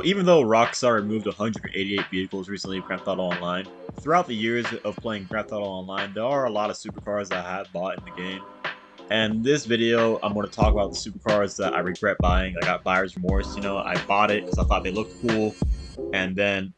even though Rockstar removed 188 vehicles recently in Grand Theft Auto Online, throughout the years of playing Grand Theft Auto Online, there are a lot of supercars that I have bought in the game. And this video, I'm going to talk about the supercars that I regret buying. I got buyer's remorse, I bought it because I thought they looked cool, and then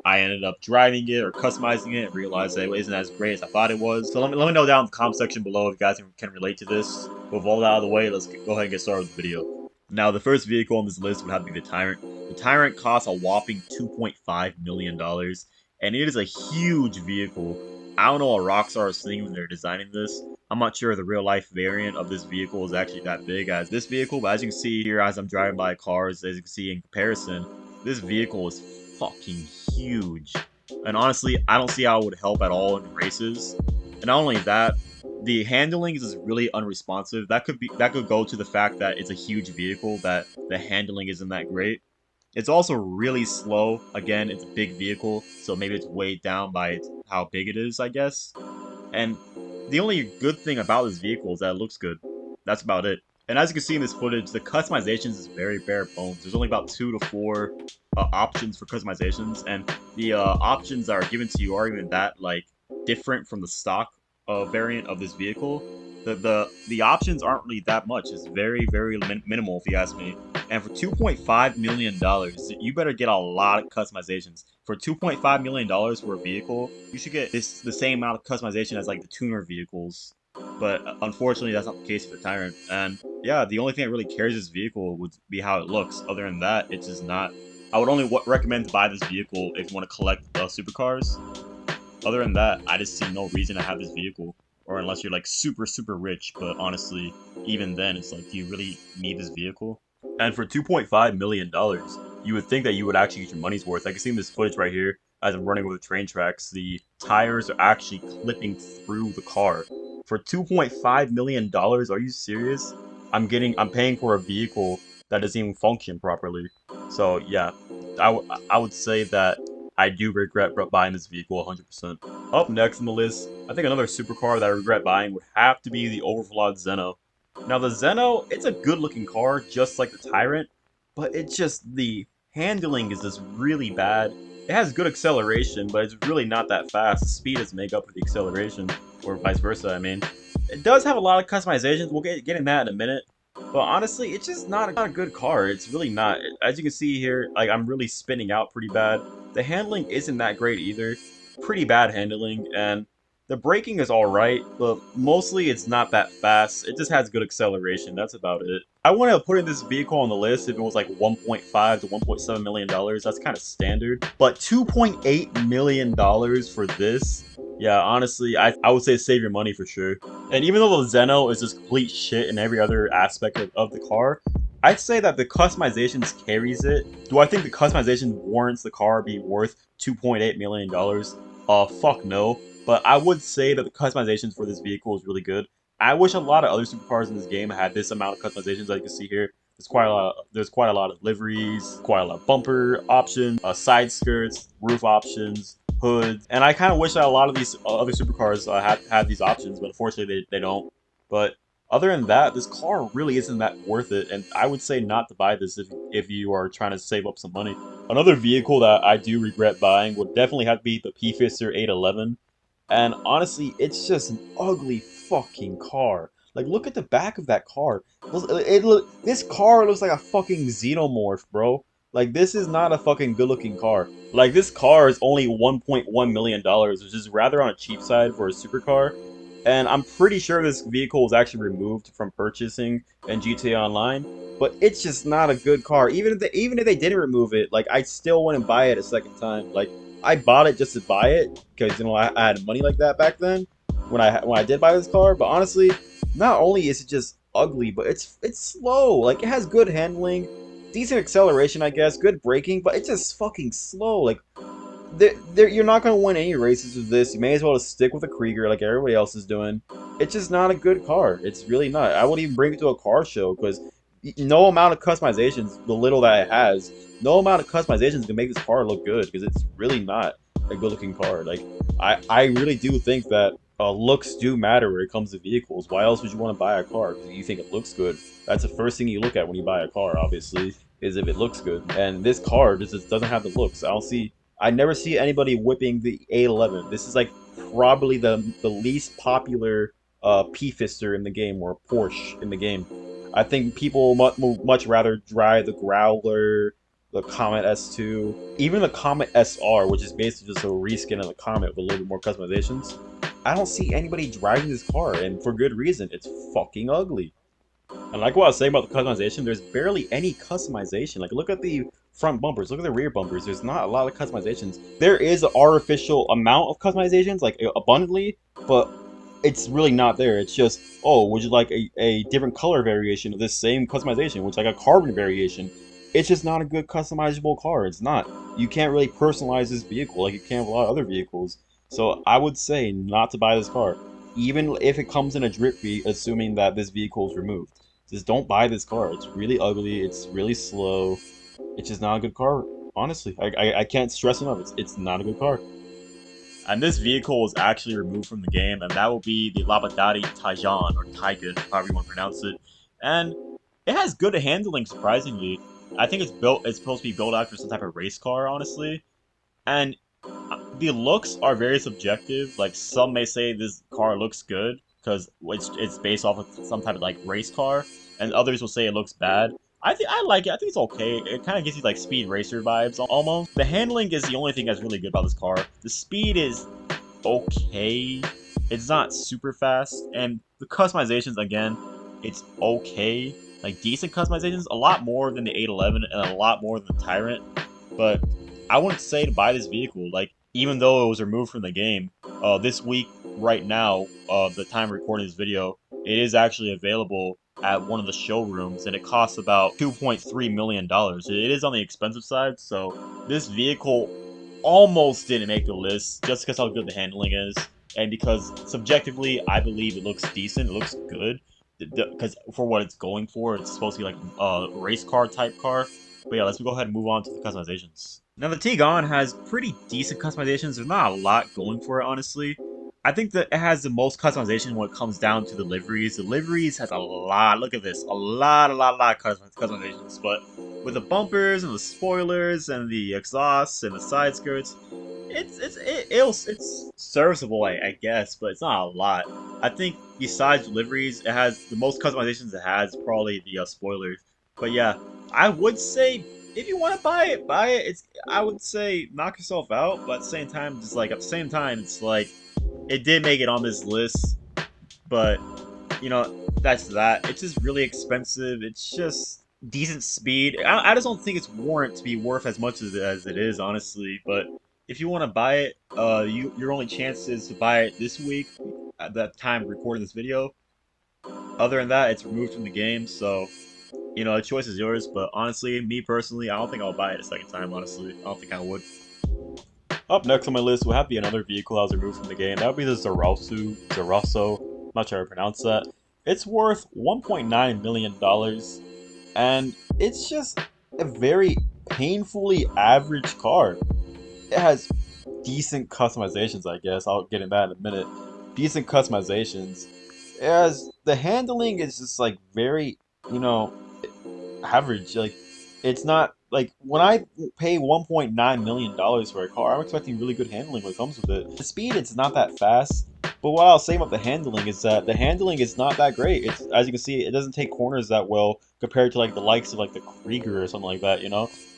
I ended up driving it or customizing it and realized that it wasn't as great as I thought it was. So let me know down in the comment section below if you guys can relate to this. With all that out of the way, let's go ahead and get started with the video. Now, the first vehicle on this list would have to be the Tyrant. The Tyrant costs a whopping $2.5 million, and it is a huge vehicle. I don't know what Rockstar is thinking when they're designing this. I'm not sure the real life variant of this vehicle is actually that big as this vehicle, but as you can see here as I'm driving by cars, as you can see in comparison, this vehicle is fucking huge. And honestly, I don't see how it would help at all in races. And not only that, the handling is really unresponsive. That could go to the fact that it's a huge vehicle, that the handling isn't that great. It's also really slow. Again, it's a big vehicle, so maybe it's weighed down by how big it is, I guess. And the only good thing about this vehicle is that it looks good. That's about it. And as you can see in this footage, the customizations is very bare bones. There's only about 2 to 4 options for customizations, and the options that are given to you are even that different from the stock variant of this vehicle. The options aren't really that much. It's very minimal if you ask me. And for $2.5 million, you better get a lot of customizations. For $2.5 million for a vehicle, you should get the same amount of customization as the tuner vehicles. But unfortunately, that's not the case for the Tyrant. And yeah, the only thing that really carries this vehicle would be how it looks. Other than that, it's just not. I would only recommend to buy this vehicle if you want to collect supercars. Other than that, I just see no reason to have this vehicle. Or unless you're super rich. But honestly, even then, it's do you really need this vehicle? And for $2.5 million, you would think that you would actually get your money's worth. I can see in this footage right here, as I'm running over the train tracks, the tires are actually clipping through the car. For $2.5 million, are you serious? I'm paying for a vehicle that doesn't even function properly. So yeah, I would say that I do regret buying this vehicle 100%. Up next on the list, I think another supercar that I regret buying would have to be the overclocked Zeno. Now the Zeno, it's a good looking car, just like the Tyrant, but it's just the handling is just really bad. It has good acceleration, but it's really not that fast. The speed doesn't make up for the acceleration, or vice versa, I mean. It does have a lot of customizations, we'll get in that in a minute. But honestly, it's just not a good car. It's really not. As you can see here, I'm really spinning out pretty bad. The handling isn't that great either. Pretty bad handling, and the braking is alright, but mostly it's not that fast. It just has good acceleration, that's about it. I want to put in this vehicle on the list if it was $1.5 to $1.7 million. That's kind of standard. But $2.8 million for this? Yeah, honestly, I would say save your money for sure. And even though the Zeno is just complete shit in every other aspect of the car, I'd say that the customizations carries it. Do I think the customization warrants the car being worth $2.8 million? Fuck no. But I would say that the customizations for this vehicle is really good. I wish a lot of other supercars in this game had this amount of customizations. As you can see here, there's quite a lot of liveries, quite a lot of bumper options, side skirts, roof options, hoods, and I kind of wish that a lot of these other supercars had these options, but unfortunately they don't. But other than that, this car really isn't that worth it, and I would say not to buy this if you are trying to save up some money. Another vehicle that I do regret buying would definitely have to be the Pfister 811. And honestly, it's just an ugly fucking car. Look at the back of that car. This car looks like a fucking xenomorph, bro. This is not a fucking good-looking car. This car is only $1.1 million, which is rather on a cheap side for a supercar. And I'm pretty sure this vehicle was actually removed from purchasing in GTA Online. But it's just not a good car. Even if they didn't remove it, I still wouldn't buy it a second time. I bought it just to buy it because I had money like that back then when I did buy this car. But honestly, not only is it just ugly, but it's slow. It has good handling, decent acceleration, I guess, good braking, but it's just fucking slow. You're not gonna win any races with this. You may as well just stick with a Krieger like everybody else is doing. It's just not a good car. It's really not. I wouldn't even bring it to a car show because no amount of customizations, the little that it has, no amount of customizations can make this car look good because it's really not a good looking car. I really do think that looks do matter when it comes to vehicles. Why else would you want to buy a car? Because you think it looks good. That's the first thing you look at when you buy a car, obviously. is if it looks good. And this car just doesn't have the looks. I never see anybody whipping the A11. This is like probably the least popular Pfister in the game, or Porsche in the game. I think people much rather drive the Growler, the Comet S2, even the Comet SR, which is basically just a reskin of the Comet with a little bit more customizations. I don't see anybody driving this car, and for good reason. It's fucking ugly. And like what I was saying about the customization, there's barely any customization. Like, look at the front bumpers, look at the rear bumpers. There's not a lot of customizations. There is an artificial amount of customizations, like abundantly, but it's really not there. It's just, oh, would you like a different color variation of this same customization, which like a carbon variation? It's just not a good customizable car. It's not. You can't really personalize this vehicle like you can with a lot of other vehicles. So I would say not to buy this car, even if it comes in a drip fee, assuming that this vehicle is removed. Just don't buy this car. It's really ugly. It's really slow. It's just not a good car. Honestly, I can't stress enough. It's not a good car. And this vehicle was actually removed from the game, and that will be the Labadati Tigon, or Tigon, however you want to pronounce it. And it has good handling, surprisingly. I think it's supposed to be built after some type of race car, honestly. And the looks are very subjective. Like, some may say this car looks good because it's based off of some type of like race car, and others will say it looks bad. I like it. I think it's okay. It kind of gives you like speed racer vibes almost. The handling is the only thing that's really good about this car. The speed is okay. It's not super fast, and the customizations, again, it's okay. Like, decent customizations, a lot more than the 811 and a lot more than the Tyrant. But I wouldn't say to buy this vehicle. Like, even though it was removed from the game, this week, right now, the time recording this video, it is actually available at one of the showrooms, and it costs about $2.3 million. It is on the expensive side, so this vehicle almost didn't make the list just because how good the handling is, and because subjectively I believe it looks decent, it looks good, because for what it's going for, it's supposed to be like a race car type car. But yeah, let's go ahead and move on to the customizations. Now the Tigon has pretty decent customizations. There's not a lot going for it, honestly. I think that it has the most customization when it comes down to the liveries. The liveries has a lot. Look at this, a lot of customizations. But with the bumpers and the spoilers and the exhausts and the side skirts, it's serviceable, I guess, but it's not a lot. I think besides liveries, it has the most customizations. It has probably the spoilers. But yeah, I would say if you want to buy it, buy it. I would say knock yourself out, but at the same time, it's like it did make it on this list, but that's that. It's just really expensive. It's just decent speed. I just don't think it's warrant to be worth as much as it is, honestly. But if you want to buy it, your only chance is to buy it this week at that time recording this video. Other than that, it's removed from the game, so the choice is yours. But honestly, me personally, I don't think I'll buy it a second time. Honestly, I don't think I would. Up next on my list will have to be another vehicle that was removed from the game. That would be the Zarausu. Not sure how to pronounce that. It's worth $1.9 million, and it's just a very painfully average car. It has decent customizations, I guess. I'll get into that in a minute. Decent customizations. As the handling is just like very, you know, average. Like, it's not like when I pay $1.9 million for a car, I'm expecting really good handling when it comes with it. The speed, it's not that fast. But what I'll say about the handling is that the handling is not that great. It's, as you can see, it doesn't take corners that well compared to like the likes of like the Krieger or something like that.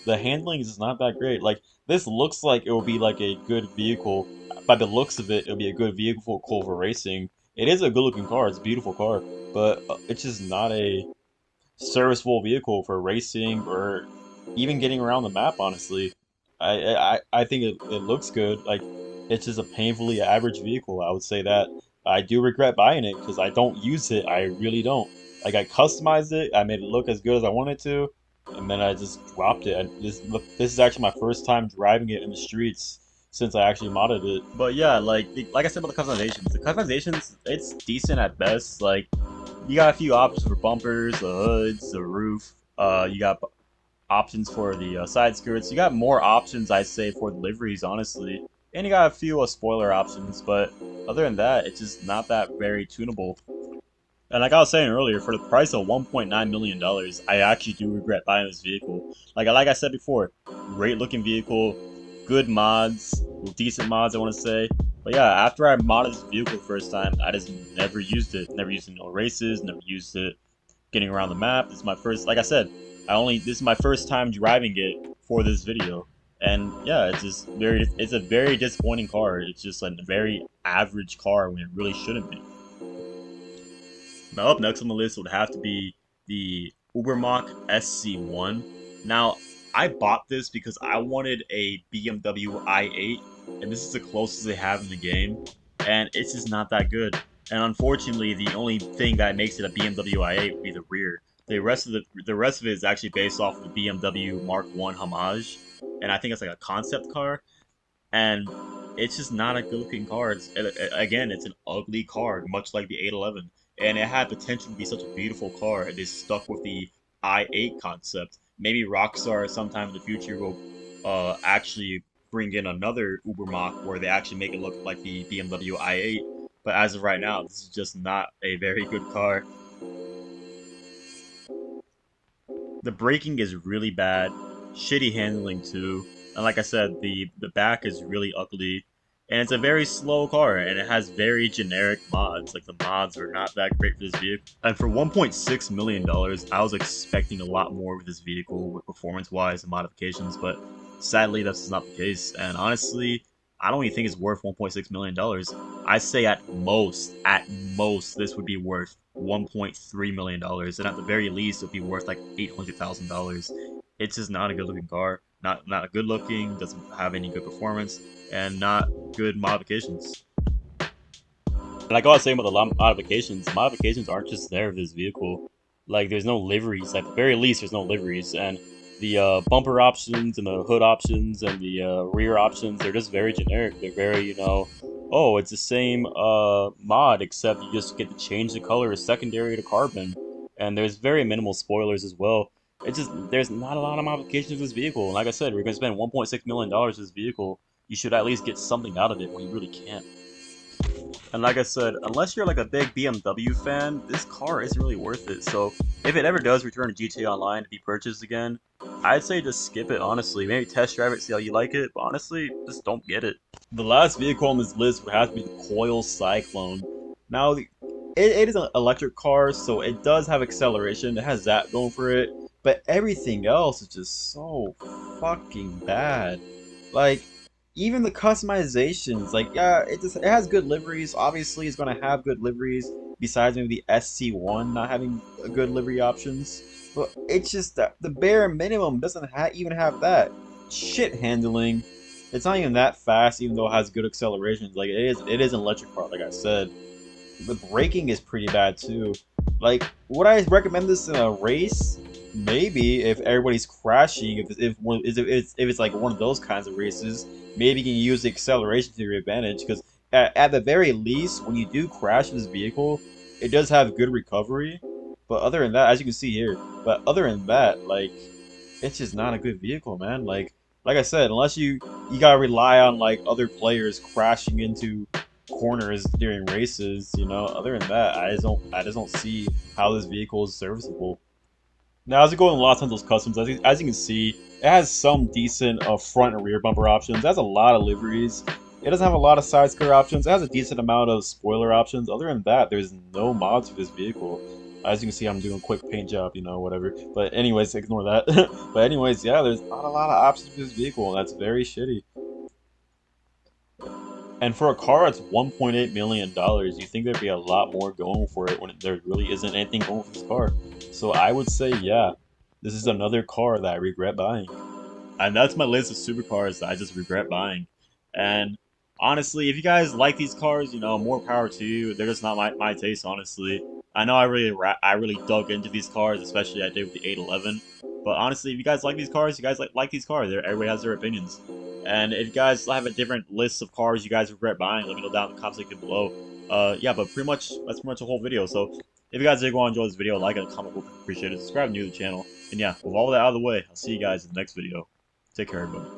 The handling is not that great. Like, this looks like it will be like a good vehicle. By the looks of it, it'll be a good vehicle for racing. It is a good looking car. It's a beautiful car, but it's just not a serviceable vehicle for racing or even getting around the map. Honestly, I think it looks good. Like, it's just a painfully average vehicle. I would say that. I do regret buying it because I don't use it. I really don't. Like, I customized it. I made it look as good as I wanted to, and then I just dropped it. This is actually my first time driving it in the streets since I actually modded it. But yeah, like I said about the customizations, it's decent at best. Like, you got a few options for bumpers, the hoods, the roof. You got options for the side skirts. You got more options, I'd say, for the liveries, honestly. And you got a few spoiler options, but other than that, it's just not that very tunable. And like I was saying earlier, for the price of $1.9 million, I actually do regret buying this vehicle. Like I said before, great looking vehicle, good mods, decent mods I want to say. But yeah, after I modded this vehicle the first time, I just never used it. Never used it in no races, never used it getting around the map. This is my first, like I said, this is my first time driving it for this video. And yeah, it's a very disappointing car. It's just a very average car when it really shouldn't be. Now, up next on the list would have to be the Ubermacht SC1. Now, I bought this because I wanted a BMW i8, and this is the closest they have in the game, and it's just not that good. And unfortunately, the only thing that makes it a BMW i8 would be the rear. The rest of it is actually based off of the BMW Mark I homage, and I think it's like a concept car, and it's just not a good looking car. Again, it's an ugly car, much like the 811, and it had potential to be such a beautiful car. It is stuck with the i8 concept. Maybe Rockstar sometime in the future will actually bring in another Ubermacht where they actually make it look like the BMW i8. But as of right now, this is just not a very good car. The braking is really bad, shitty handling too, and like I said, the back is really ugly, and it's a very slow car, and it has very generic mods. Like the mods are not that great for this vehicle. And for $1.6 million, I was expecting a lot more with this vehicle, with performance-wise and modifications, but sadly that's not the case. And honestly, I don't even think it's worth $1.6 million. I say at most, this would be worth $1.3 million, and at the very least, it would be worth like $800,000. It's just not a good looking car. Not good looking, doesn't have any good performance, and not good modifications. Like I was saying about the modifications aren't just there for this vehicle. Like there's no liveries. At the very least, there's no liveries, and the bumper options and the hood options and the rear options, they're just very generic. They're very, oh, it's the same mod except you just get to change the color secondary to carbon, and there's very minimal spoilers as well. It's just there's not a lot of modifications of this vehicle. And like I said, we're gonna spend $1.6 million for this vehicle. You should at least get something out of it when you really can't. And like I said, unless you're like a big BMW fan, this car isn't really worth it. So if it ever does return to GTA Online to be purchased again, I'd say just skip it, honestly. Maybe test drive it, see how you like it, but honestly, just don't get it. The last vehicle on this list would have to be the Coil Cyclone. Now, it is an electric car, so it does have acceleration. It has that going for it, but everything else is just so fucking bad. Like, even the customizations, like yeah, it has good liveries. Obviously, it's gonna have good liveries. Besides maybe the SC1 not having good livery options, but it's just that the bare minimum doesn't even have that. Shit handling. It's not even that fast, even though it has good accelerations. Like it is an electric car, like I said. The braking is pretty bad too. Like, would I recommend this in a race? Maybe if everybody's crashing, if it's like one of those kinds of races, maybe you can use the acceleration to your advantage. Because at the very least, when you do crash this vehicle, it does have good recovery. But other than that, as you can see here, but other than that, like, it's just not a good vehicle, man. Like I said, unless you gotta rely on like other players crashing into corners during races, other than that, I just don't see how this vehicle is serviceable. Now, as we go in Los Santos Customs, as you can see, it has some decent front and rear bumper options. It has a lot of liveries. It doesn't have a lot of side skirt options. It has a decent amount of spoiler options. Other than that, there's no mods for this vehicle. As you can see, I'm doing a quick paint job, whatever. But anyways, ignore that. But anyways, yeah, there's not a lot of options for this vehicle. That's very shitty. And for a car that's $1.8 million, you think there'd be a lot more going for it when there really isn't anything going for this car. So I would say, yeah, this is another car that I regret buying. And that's my list of supercars that I just regret buying. And honestly, if you guys like these cars, more power to you. They're just not my taste, honestly. I know I really dug into these cars, especially I did with the 811. But honestly, if you guys like these cars, you guys like these cars. Everybody has their opinions. And if you guys have a different list of cars you guys regret buying, let me know down in the comment section below. Yeah, but that's pretty much the whole video. So if you guys did go and enjoy this video, like and comment, would appreciate it. Subscribe new to the channel. And yeah, with all that out of the way, I'll see you guys in the next video. Take care, everybody.